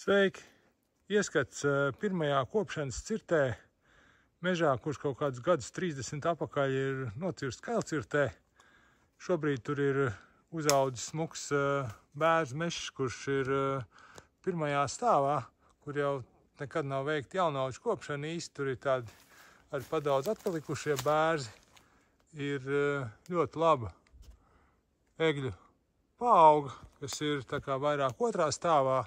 Sveiki! Ieskats pirmajā kopšanas cirtē mežā, kurš kaut kādus gadus 30 apakaļ ir nocirsts kailcirtē. Šobrīd tur ir uzaudzis smuks bērzu mežs, kurš ir pirmajā stāvā, kur jau nekad nav veikta jaunauģu kopšana īsti. Tur ir tādi arī padaudz atpalikušie bērzi. Ir ļoti laba egļu paauga, kas ir tā kā vairāk otrā stāvā.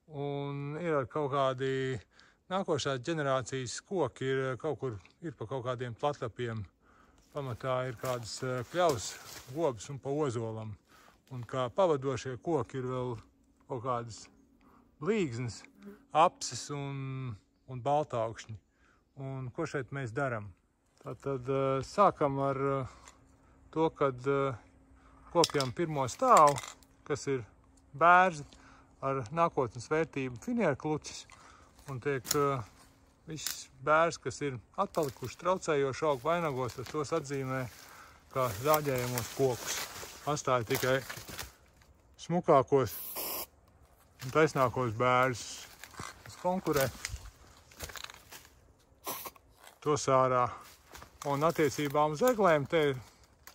Un ir ar kaut kādi nākošās ģenerācijas koki, ir kaut kur pa kaut kādiem platlapiem. Pamatā ir kādas kļavas, gobas un pa ozolam. Un kā pavadošie koki ir vēl kaut kādas blīgznes, apses un baltaukšņi. Un ko šeit mēs daram? Tātad sākam ar to, kad kopjam pirmo stāvu, kas ir bērzi ar nākotnes vērtību finierkluķis, un tiek viss bērzi, kas ir atpalikuši traucējoši augu vainagos, tad tos atzīmē kā zāģējamos kokus. Atstāja tikai smukākos un taisnākos bērzus, kas konkurē tos ārā. Un attiecībām uz eglēm te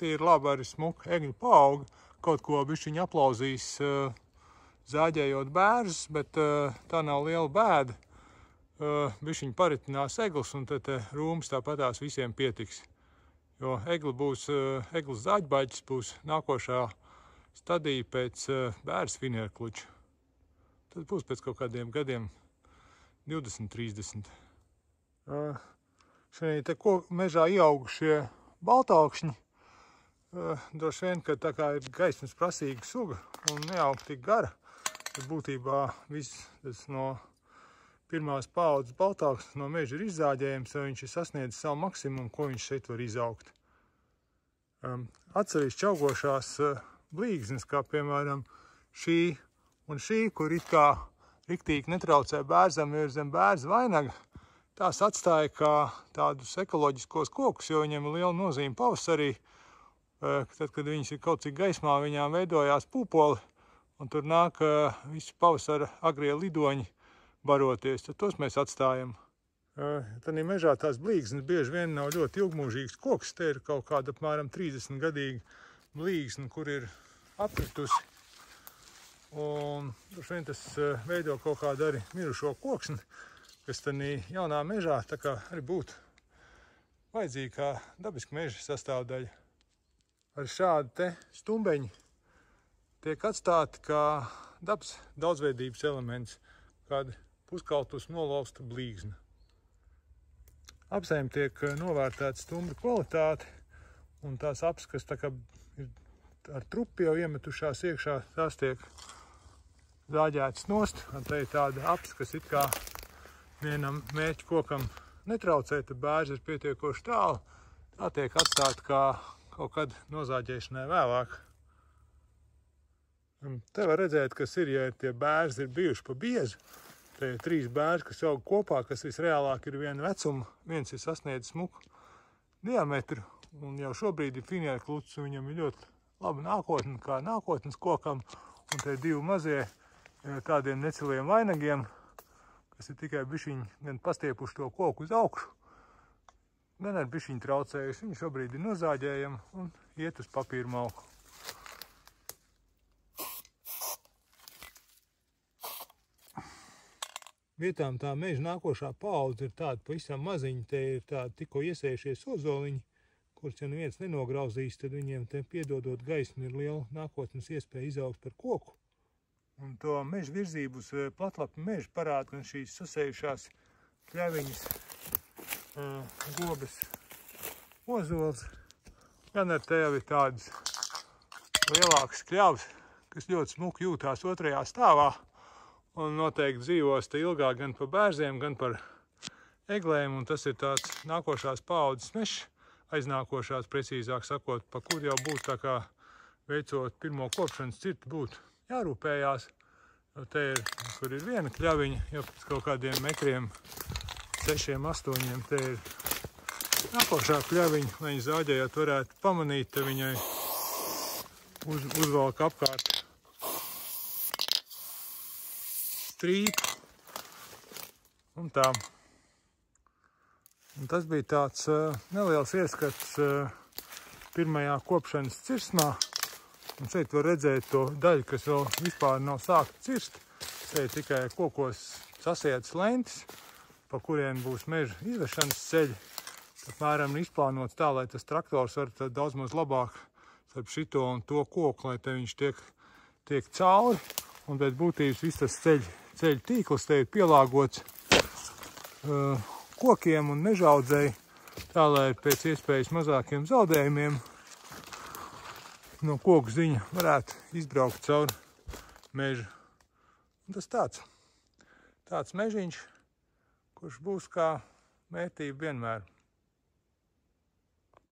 ir labi arī smuka egļu paauga, kaut ko bišķiņ aplauzīs zāģējot bērzus, bet tā nav liela bēda. Bišķiņ paritinās eglis, un tad rūmas tāpatās visiem pietiks. Jo eglis zāģbaļķis būs nākošā stadija pēc bērzu finierkluča. Tad būs pēc kaut kādiem gadiem 20, 30. Šeit te mežā ieaugušie baltaukšņi, droši vien, ka tā kā ir gaismas prasīga suga un neaug tik gara, tad būtībā viss tas no pirmās paaudzes baltāksnes no meža ir izzāģējams, vai viņš ir sasniedzis savu maksimumu, ko viņš šeit var izaugt. Atsevišķi augošās blīgznes, kā piemēram šī un šī, kur it kā riktīgi netraucē bērzam, jo ir zem bērza vainaga, tās atstāja kā tādus ekoloģiskos kokus, jo viņiem ir liela nozīme pavasarī. Tad, kad viņas ir kaut cik gaismā, viņām veidojās pūpoli, un tur nāk visi pavasara agrie lidoņi baroties, tad tos mēs atstājam. Tad mežā tās blīgznes bieži vien nav ļoti ilgmūžīgs koks. Te ir kaut kāda apmēram 30 gadīga blīgzne, kur ir apkritusi. Un droši vien tas veido kaut kādu arī mirušo koksni, kas tad jaunā mežā tā kā arī būtu vajadzīga kā dabiska meža sastāvdaļa. Ar šādu te stumbeņu tiek atstāti kā dabas daudzveidības elements, kāda puskautus nolausta blīgzne. Apsēm tiek novērtēta stumbra kvalitāte, un tās apses, kas tā kā ir ar trupi jau iemetušās iekšā, tās tiek zāģētas nost. Un te ir tāda apse, kas it kā vienam mērķu kokam netraucē, tad bērzi ir pietiekoši tālu. Tā tiek atstāta kā kaut kad nozāģēšanai vēlāk. Te var redzēt, kas ir, ja tie bērzi ir bijuši pa biezu. Te ir 3 bērzi, kas aug kopā, kas visreālāk ir viena vecuma. Viens ir sasniedzis smuku diametru, un jau šobrīd ir finierkluķis, un viņam ir ļoti laba nākotne, kā nākotnes kokam. Un te ir 2 mazie tādiem neciliem vainagiem, kas ir tikai bišķiņ gan pastiepuši to koku uz augšu, gan ar bišķiņ traucējuši. Viņi šobrīd ir nozāģējami un iet uz papīra malku. Vietām tā meža nākošā paudze ir tāda pavisam maziņa. Te ir tādi tikko iesējušies ozoliņi, kurus ja neviens nenograuzīs, tad viņiem te piedodot gaismu ir liela nākotnes iespēja izaugt par koku. Un to meža virzību uz platlapu mežu parāda gan šīs sasējušās kļaviņas, gobas, ozols, gan ar te jau ir tādas lielākas kļavas, kas ļoti smuki jūtās otrajā stāvā. Un noteikti dzīvos te ilgāk gan par bērziem, gan par eglēm, un tas ir tāds nākošās paaudzes mežs, aiznākošās, precīzāk sakot, pa kur jau būtu tā kā veicot pirmo kopšanas cirti, būtu jārūpējās. Jo te ir, kur ir viena kļaviņa, jau pēc kaut kādiem metriem, 6, 8, te ir nākošā kļaviņa, lai viņi zāģējot varētu pamanīt, te viņai uzvalk apkārt strīpu. Un tā. Un tas bija tāds neliels ieskats pirmajā kopšanas cirsmā. Un šeit var redzēt to daļu, kas vēl vispār nav sākta cirst. Šeit tikai kokos sasietas lentes, pa kurien būs meža izvešanas ceļi. Apmēram izplānots tā, lai tas traktors var daudz maz labāk starp šito un to koku, lai te viņš tiek cauri. Un pēc būtības viss tas ceļu tīkls te ir pielāgots kokiem un mežaudzei, tā, lai pēc iespējas mazākiem zaudējumiem no koku ziņa varētu izbraukt cauri mežu. Un tas tāds mežiņš, kurš būs kā vērtība vienmēr.